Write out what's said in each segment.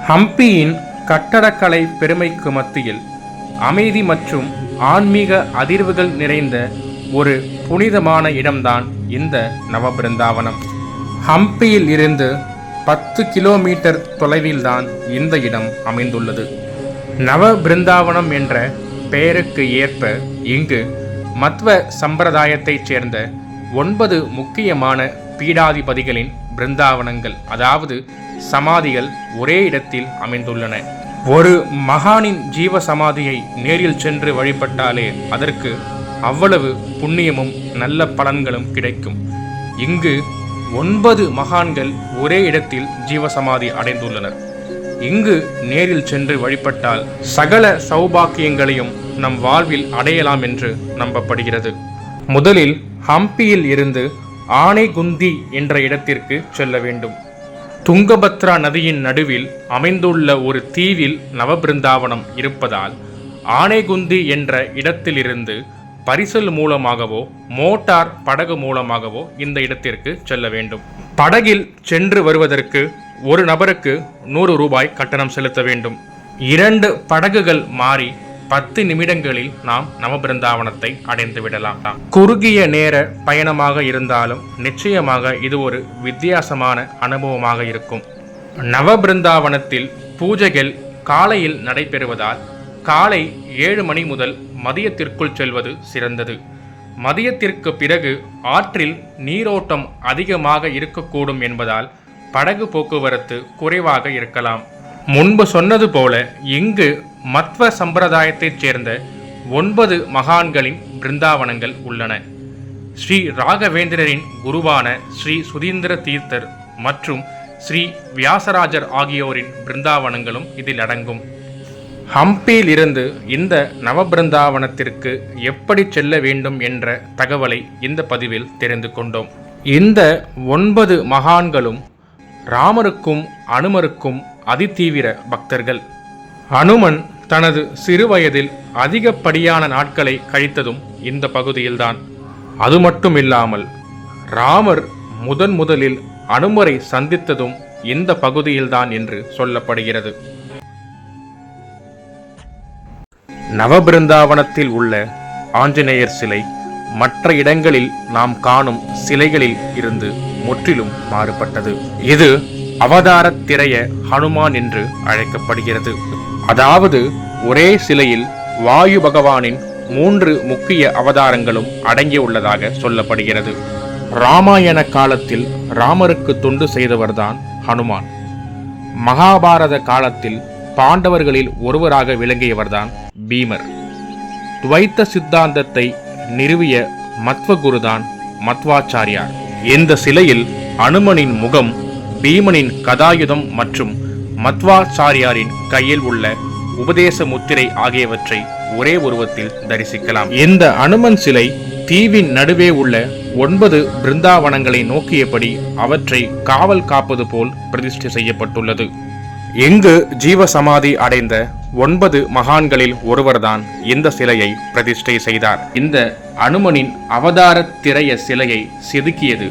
ஹம்பியின் கட்டடக்கலை பெருமைக்கு மத்தியில் அமைதி மற்றும் ஆன்மீக அதிர்வுகள் நிறைந்த ஒரு புனிதமான இடம்தான் இந்த நவபிருந்தாவனம். ஹம்பியில் இருந்து 10 கிலோமீட்டர் தொலைவில்தான் இந்த இடம் அமைந்துள்ளது. நவபிருந்தாவனம் என்ற பெயருக்கு ஏற்ப இங்கு மத்வ சம்பிரதாயத்தைச் சேர்ந்த 9 முக்கியமான பீடாதிபதிகளின் பிருந்தாவனங்கள், அதாவது சமாதிகள் ஒரே இடத்தில் அமைந்துள்ளன. ஒரு மகானின் ஜீவ சமாதியை நேரில் சென்று வழிபட்டாலே அதற்கு அவ்வளவு புண்ணியமும் நல்ல பலன்களும் கிடைக்கும். இங்கு 9 மகான்கள் ஒரே இடத்தில் ஜீவசமாதி அடைந்துள்ளனர். இங்கு நேரில் சென்று வழிபட்டால் சகல சௌபாக்கியங்களையும் நம் வாழ்வில் அடையலாம் என்று நம்பப்படுகிறது. முதலில் ஹம்பியில் இருந்து ஆனைகுந்தி என்ற இடத்திற்கு செல்ல வேண்டும். துங்கபத்ரா நதியின் நடுவில் அமைந்துள்ள ஒரு தீவில் நவபிருந்தாவனம் இருப்பதால் ஆனைகுந்தி என்ற இடத்திலிருந்து பரிசல் மூலமாகவோ மோட்டார் படகு மூலமாகவோ இந்த இடத்திற்கு செல்ல வேண்டும். படகில் சென்று வருவதற்கு ஒரு நபருக்கு 100 ரூபாய் கட்டணம் செலுத்த வேண்டும். 2 படகுகள் மாறி 10 நிமிடங்களில் நாம் நவபிருந்தாவனத்தை அடைந்து விடலாம். குறுகிய நேர பயணமாக இருந்தாலும் நிச்சயமாக இது ஒரு வித்தியாசமான அனுபவமாக இருக்கும். நவபிருந்தாவனத்தில் பூஜைகள் காலையில் நடைபெறுவதால் காலை 7 மணி முதல் மதியத்திற்குள் செல்வது சிறந்தது. மதியத்திற்கு பிறகு ஆற்றில் நீரோட்டம் அதிகமாக இருக்கக்கூடும் என்பதால் படகு போக்குவரத்து குறைவாக இருக்கலாம். முன்பு சொன்னது போல இங்கு மத்வ சம்பிரதாயத்தைச் சேர்ந்த 9 மகான்களின் பிருந்தாவனங்கள் உள்ளன. ஸ்ரீ ராகவேந்திரரின் குருவான ஸ்ரீ சுதீந்திர தீர்த்தர் மற்றும் ஸ்ரீ வியாசராஜர் ஆகியோரின் பிருந்தாவனங்களும் இதில் அடங்கும். ஹம்பியில் இருந்து இந்த நவபிருந்தாவனத்திற்கு எப்படி செல்ல வேண்டும் என்ற தகவலை இந்த பதிவில் தெரிந்து கொண்டோம். இந்த 9 மகான்களும் ராமருக்கும் அனுமருக்கும் அதிதீவிர பக்தர்கள். அனுமன் தனது சிறுவயதில் அதிகப்படியான நாட்களை கழித்ததும் இந்த பகுதியில்தான். அது மட்டுமில்லாமல் ராமர் முதலில் அனுமரை சந்தித்ததும் இந்த பகுதியில்தான் என்று சொல்லப்படுகிறது. நவபிருந்தாவனத்தில் உள்ள ஆஞ்சநேயர் சிலை மற்ற இடங்களில் நாம் காணும் சிலைகளில் இருந்து முற்றிலும் மாறுபட்டது. இது அவதார திரைய ஹனுமான் என்று அழைக்கப்படுகிறது. அதாவது ஒரே சிலையில் வாயு பகவானின் 3 முக்கிய அவதாரங்களும் அடங்கியுள்ளதாக சொல்லப்படுகிறது. ராமாயண காலத்தில் ராமருக்கு தொண்டு செய்தவர்தான் ஹனுமான். மகாபாரத காலத்தில் பாண்டவர்களில் ஒருவராக விளங்கியவர்தான் பீமர். துவைத்த சித்தாந்தத்தை நிறுவிய மத்வகுருதான் மத்வாச்சாரியார். இந்த சிலையில் அனுமனின் முகம், பீமனின் கதாயுதம் மற்றும் மத்வாச்சாரியாரின் கையில் உள்ள உபதேச முத்திரை ஆகியவற்றை ஒரே உருவத்தில் தரிசிக்கலாம். இந்த அனுமன் சிலை தீவின் நடுவே உள்ள 9 பிருந்தாவனங்களை நோக்கியபடி அவற்றை காவல் காப்பது போல் பிரதிஷ்டை செய்யப்பட்டுள்ளது. இங்கு ஜீவசமாதி அடைந்த 9 மகான்களில் ஒருவர்தான் இந்த சிலையை பிரதிஷ்டை செய்தார். இந்த அனுமனின் அவதார திரைய சிலையை செதுக்கியது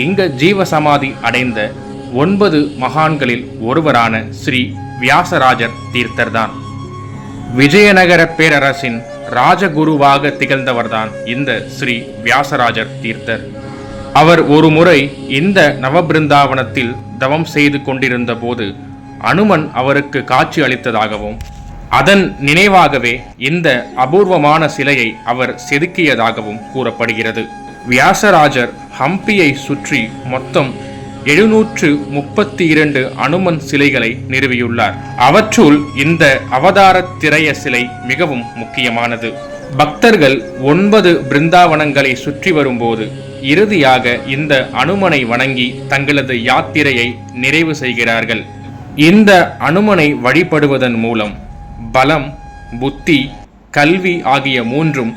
இங்கு ஜீவசமாதி அடைந்த 9 மகான்களில் ஒருவரான ஸ்ரீ வியாசராஜர் தீர்த்தர்தான். விஜயநகர பேரரசின் ராஜகுருவாக திகழ்ந்தவர்தான் இந்த ஸ்ரீ வியாசராஜர் தீர்த்தர். அவர் ஒரு முறை இந்த நவபிருந்தாவனத்தில் தவம் செய்து கொண்டிருந்த போது அனுமன் அவருக்கு காட்சி அளித்ததாகவும் அதன் நினைவாகவே இந்த அபூர்வமான சிலையை அவர் செதுக்கியதாகவும் கூறப்படுகிறது. வியாசராஜர் ஹம்பியை சுற்றி மொத்தம் 732 அனுமன் சிலைகளை நிறுவியுள்ளார். அவற்றுள் இந்த அவதார திரைய சிலை மிகவும் முக்கியமானது. பக்தர்கள் 9 பிருந்தாவனங்களை சுற்றி வரும்போது இறுதியாக இந்த அனுமனை வணங்கி தங்களது யாத்திரையை நிறைவு செய்கிறார்கள். இந்த அனுமனை வழிபடுவதன் மூலம் பலம், புத்தி, கல்வி ஆகிய 3ம்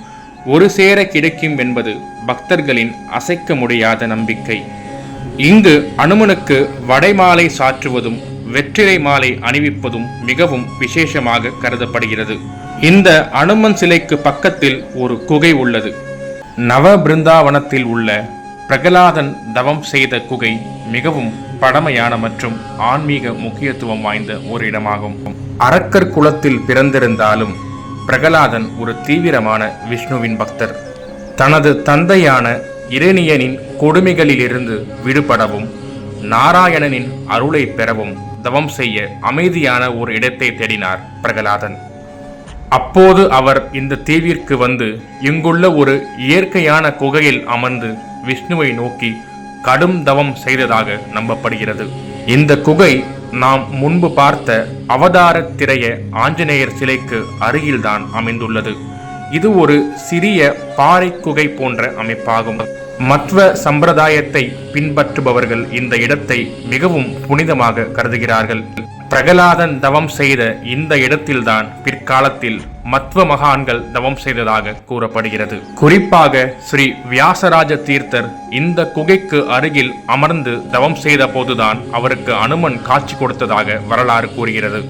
ஒரு சேர கிடைக்கும் என்பது பக்தர்களின் அசைக்க முடியாத நம்பிக்கை. இங்கு அனுமனுக்கு வடைமாலை சாற்றுவதும் வெற்றிலை மாலை அணிவிப்பதும் மிகவும் விசேஷமாக கருதப்படுகிறது. இந்த அனுமன் சிலைக்கு பக்கத்தில் ஒரு குகை உள்ளது. நவபிருந்தாவனத்தில் உள்ள பிரகலாதன் தவம் செய்த குகை மிகவும் பழமையான மற்றும் ஆன்மீக முக்கியத்துவம் வாய்ந்த ஒரு இடமாகும். அரக்கர் குலத்தில் பிறந்திருந்தாலும் பிரகலாதன் ஒரு தீவிரமான விஷ்ணுவின் பக்தர். தனது தந்தையான இரணியனின் கொடுமைகளிலிருந்து விடுபடவும் நாராயணனின் அருளை பெறவும் தவம் செய்ய அமைதியான ஒரு இடத்தை தேடினார் பிரகலாதன். அப்போது அவர் இந்த தீவிற்கு வந்து இங்குள்ள ஒரு இயற்கையான குகையில் அமர்ந்து விஷ்ணுவை நோக்கி கடும் தவம் செய்ததாக நம்பப்படுகிறது. இந்த குகை நாம் முன்பு பார்த்த அவதார திரைய ஆஞ்சநேயர் சிலைக்கு அருகில்தான் அமைந்துள்ளது. இது ஒரு சிறிய பாறை குகை போன்ற அமைப்பாகும். மத்வ சம்பிரதாயத்தை பின்பற்றுபவர்கள் இந்த இடத்தை மிகவும் புனிதமாக கருதுகிறார்கள். பிரகலாதன் தவம் செய்த இந்த இடத்தில்தான் பிற்காலத்தில் மத்வ மகான்கள் தவம் செய்ததாக கூறப்படுகிறது. குறிப்பாக ஸ்ரீ வியாசராஜ தீர்த்தர் இந்த குகைக்கு அருகில் அமர்ந்து தவம் செய்த போதுதான் அவருக்கு அனுமன் காட்சி கொடுத்ததாக வரலாறு கூறுகிறது.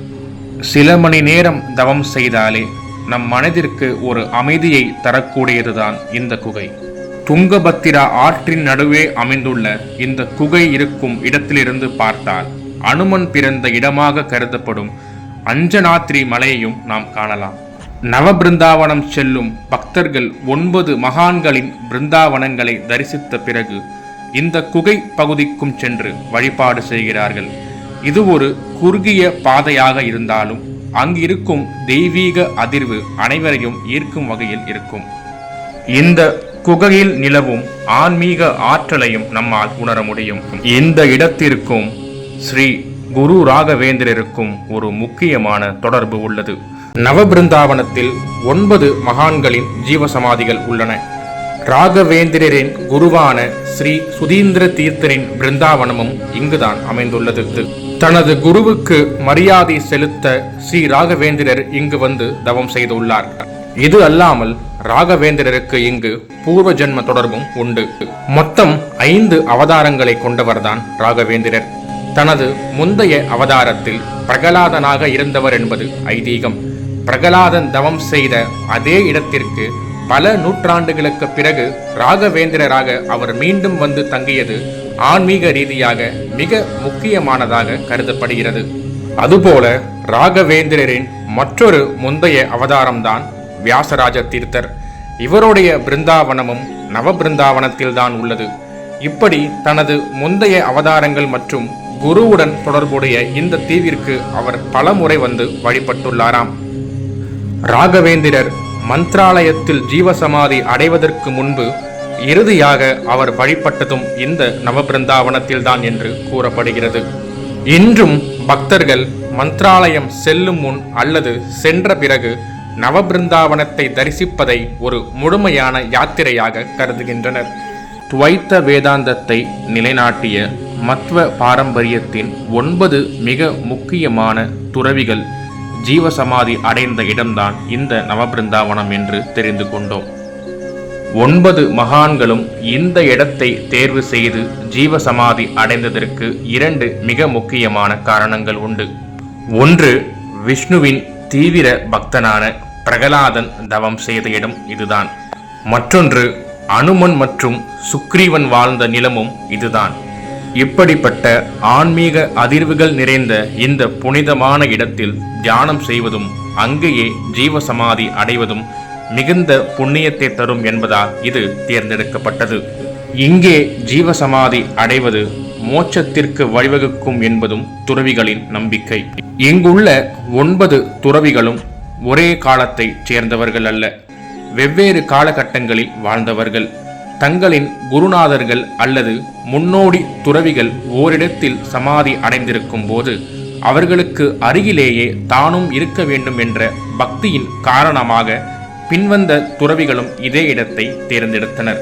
சில மணி நேரம் தவம் செய்தாலே நம் மனதிற்கு ஒரு அமைதியை தரக்கூடியதுதான் இந்த குகை. துங்கபத்திரா ஆற்றின் நடுவே அமைந்துள்ள இந்த குகை இருக்கும் இடத்திலிருந்து பார்த்தால் அனுமன் பிறந்த இடமாக கருதப்படும் அஞ்சனாத்ரி மலையையும் நாம் காணலாம். நவபிருந்தாவனம் செல்லும் பக்தர்கள் 9 மகான்களின் பிருந்தாவனங்களை தரிசித்த பிறகு இந்த குகை பகுதிக்கும் சென்று வழிபாடு செய்கிறார்கள். இது ஒரு குறுகிய பாதையாக இருந்தாலும் அங்கிருக்கும் தெய்வீக அதிர்வு அனைவரையும் ஈர்க்கும் வகையில் இருக்கும். இந்த குகையில் நிலவும் ஆன்மீக ஆற்றலையும் நம்மால் உணர முடியும். இந்த இடத்திற்கும் ஸ்ரீ குரு ராகவேந்திரருக்கும் ஒரு முக்கியமான தொடர்பு உள்ளது. நவபிருந்தாவனத்தில் 9 மகான்களின் ஜீவசமாதிகள் உள்ளன. ராகவேந்திரரின் குருவான ஸ்ரீ சுதீந்திர தீர்த்தரின் பிருந்தாவனமும் இங்குதான் அமைந்துள்ளது. தனது குருவுக்கு மரியாதை செலுத்த ஸ்ரீ ராகவேந்திரர் இங்கு வந்து தவம் செய்துள்ளார். இது அல்லாமல் ராகவேந்திரருக்கு இங்கு பூர்வ ஜென்ம தொடர்பும் உண்டு. மொத்தம் 5 அவதாரங்களை கொண்டவர்தான் ராகவேந்திரர். தனது முந்தைய அவதாரத்தில் பிரகலாதனாக இருந்தவர் என்பது ஐதீகம். பிரகலாதன் தவம் செய்த அதே இடத்திற்கு பல நூற்றாண்டுகளுக்கு பிறகு ராகவேந்திரராக அவர் மீண்டும் வந்து தங்கியது ஆன்மீக ரீதியாக மிக முக்கியமானதாக கருதப்படுகிறது. அதுபோல ராகவேந்திரரின் மற்றொரு முந்தைய அவதாரம்தான் வியாசராஜ தீர்த்தர். இவருடைய பிருந்தாவனமும் நவபிருந்தாவனத்தில்தான் உள்ளது. இப்படி தனது முந்தைய அவதாரங்கள் மற்றும் குருவுடன் தொடர்புடைய இந்த தீவிற்கு அவர் பலமுறை வந்து வழிபட்டுள்ளாராம். ராகவேந்திரர் மந்த்ராலயத்தில் ஜீவசமாதி அடைவதற்கு முன்பு இறுதியாக அவர் வழிபட்டதும் இந்த நவபிருந்தாவனத்தில்தான் என்று கூறப்படுகிறது. இன்றும் பக்தர்கள் மந்த்ராலயம் செல்லும் முன் அல்லது சென்ற பிறகு நவபிருந்தாவனத்தை தரிசிப்பதை ஒரு முழுமையான யாத்திரையாக கருதுகின்றனர். துவைத்த வேதாந்தத்தை நிலைநாட்டிய மத்வ பாரம்பரியத்தின் 9 மிக முக்கியமான துறவிகள் ஜீவசமாதி அடைந்த இடம்தான் இந்த நவபிருந்தாவனம் என்று தெரிந்து கொண்டோம். 9 மகான்களும் இந்த இடத்தை தேர்வு செய்து ஜீவசமாதி அடைந்ததற்கு 2 மிக முக்கியமான காரணங்கள் உண்டு. ஒன்று, விஷ்ணுவின் தீவிர பக்தனான பிரகலாதன் தவம் செய்த இடம் இதுதான். மற்றொன்று, அனுமன் மற்றும் சுக்ரீவன் வாழ்ந்த நிலமும் இதுதான். இப்படிப்பட்ட ஆன்மீக அதிர்வுகள் நிறைந்த இந்த புனிதமான இடத்தில் தியானம் செய்வதும் அங்கேயே ஜீவசமாதி அடைவதும் மிகுந்த புண்ணியத்தை தரும் என்பதால் இது தேர்ந்தெடுக்கப்பட்டது. இங்கே ஜீவசமாதி அடைவது மோட்சத்திற்கு வழிவகுக்கும் என்பதும் துறவிகளின் நம்பிக்கை. இங்குள்ள 9 துறவிகளும் ஒரே காலத்தை சேர்ந்தவர்கள் அல்ல, வெவ்வேறு காலகட்டங்களில் வாழ்ந்தவர்கள். தங்களின் குருநாதர்கள் அல்லது முன்னோடி துறவிகள் ஓரிடத்தில் சமாதி அடைந்திருக்கும் போது அவர்களுக்கு அருகிலேயே தானும் இருக்க வேண்டும் என்ற பக்தியின் காரணமாக பின்வந்த துறவிகளும் இதே இடத்தை தேர்ந்தெடுத்தனர்.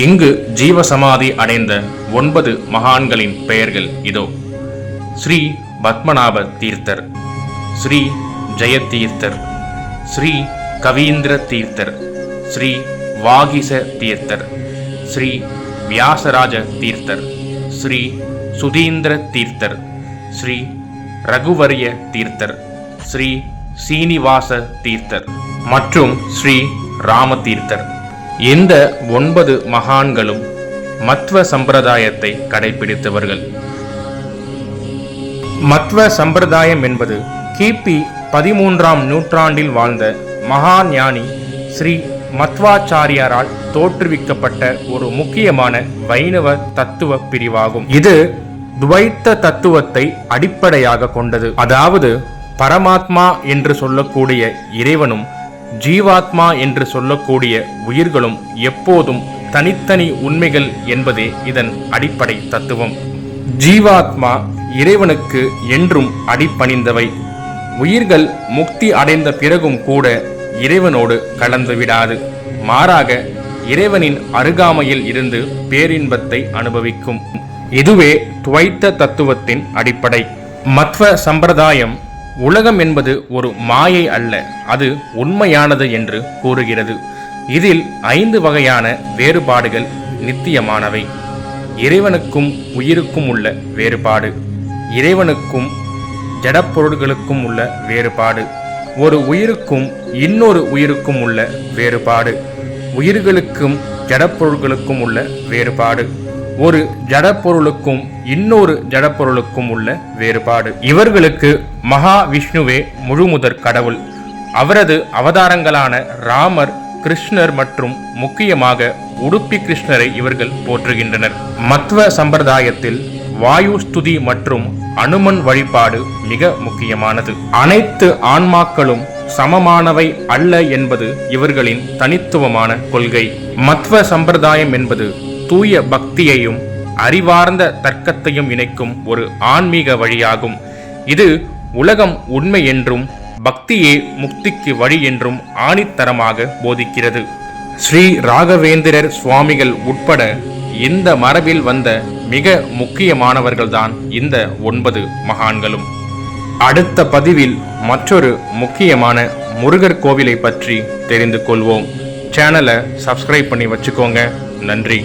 இங்கு ஜீவசமாதி அடைந்த 9 மகான்களின் பெயர்கள் இதோ: ஸ்ரீ பத்மநாப தீர்த்தர், ஸ்ரீ ஜெயதீர்த்தர், ஸ்ரீ கவீந்திர தீர்த்தர், ஸ்ரீ வாகிச தீர்த்தர், ஸ்ரீ வியாசராஜ தீர்த்தர், ஸ்ரீ சுதீந்திர தீர்த்தர், ஸ்ரீ ரகுவரிய தீர்த்தர், ஸ்ரீ சீனிவாச தீர்த்தர் மற்றும் ஸ்ரீ ராம தீர்த்தர். இந்த 9 மகான்களும் மத்வ சம்பிரதாயத்தை கடைபிடித்தவர்கள். மத்வ சம்பிரதாயம் என்பது கிபி 13ஆம் நூற்றாண்டில் வாழ்ந்த மகா ஞானி ஸ்ரீ மத்வாச்சாரியாரால் தோற்றுவிக்கப்பட்ட ஒரு முக்கியமான வைணவ தத்துவ பிரிவாகும். இது துவைத்த தத்துவத்தை அடிப்படையாக கொண்டது. அதாவது பரமாத்மா என்று சொல்லக்கூடிய இறைவனும் ஜீவாத்மா என்று சொல்லக்கூடிய உயிர்களும் எப்போதும் தனித்தனி உண்மைகள் என்பதே இதன் அடிப்படை தத்துவம். ஜீவாத்மா இறைவனுக்கு என்றும் அடிபணிந்தவை. உயிர்கள் முக்தி அடைந்த பிறகும் கூட இறைவனோடு கலந்து விடாது. மாறாக இறைவனின் அருகாமையில் இருந்து பேரின்பத்தை அனுபவிக்கும். இதுவே துவைத்த தத்துவத்தின் அடிப்படை. மத்வ சம்பிரதாயம் உலகம் என்பது ஒரு மாயை அல்ல, அது உண்மையானது என்று கூறுகிறது. இதில் 5 வகையான வேறுபாடுகள் நித்தியமானவை. இறைவனுக்கும் உயிருக்கும் உள்ள வேறுபாடு, இறைவனுக்கும் ஜடப்பொருள்களுக்கும் உள்ள வேறுபாடு, ஒரு உயிருக்கும் இன்னொரு உயிருக்கும் உள்ள வேறுபாடு, உயிர்களுக்கும் ஜடப்பொருள்களுக்கும் உள்ள வேறுபாடு, ஒரு ஜடப்பொருளுக்கும் இன்னொரு ஜடப்பொருளுக்கும் உள்ள வேறுபாடு. இவர்களுக்கு மகா விஷ்ணுவே முழுமுதற் கடவுள். அவரது அவதாரங்களான ராமர், கிருஷ்ணர் மற்றும் முக்கியமாக உடுப்பி கிருஷ்ணரை இவர்கள் போற்றுகின்றனர். மத்வ சம்பிரதாயத்தில் வாயு ஸ்துதி மற்றும் அனுமன் வழிபாடு மிக முக்கியமானது. அனைத்து ஆன்மாக்களும் சமமானவை அல்ல என்பது இவர்களின் தனித்துவமான கொள்கை. மத்வ சம்பிரதாயம் என்பது தூய பக்தியையும் அறிவார்ந்த தர்க்கத்தையும் இணைக்கும் ஒரு ஆன்மீக வழியாகும். இது உலகம் உண்மை என்றும் பக்தியே முக்திக்கு வழி என்றும் ஆணித்தரமாக போதிக்கிறது. ஸ்ரீ ராகவேந்திரர் சுவாமிகள் உட்பட இந்த மரபில் வந்த மிக முக்கியமானவர்கள்தான் இந்த 9 மகான்களும். அடுத்த பதிவில் மற்றொரு முக்கியமான முருகர் கோவிலை பற்றி தெரிந்து கொள்வோம். சேனலை சப்ஸ்கிரைப் பண்ணி வச்சுக்கோங்க. நன்றி.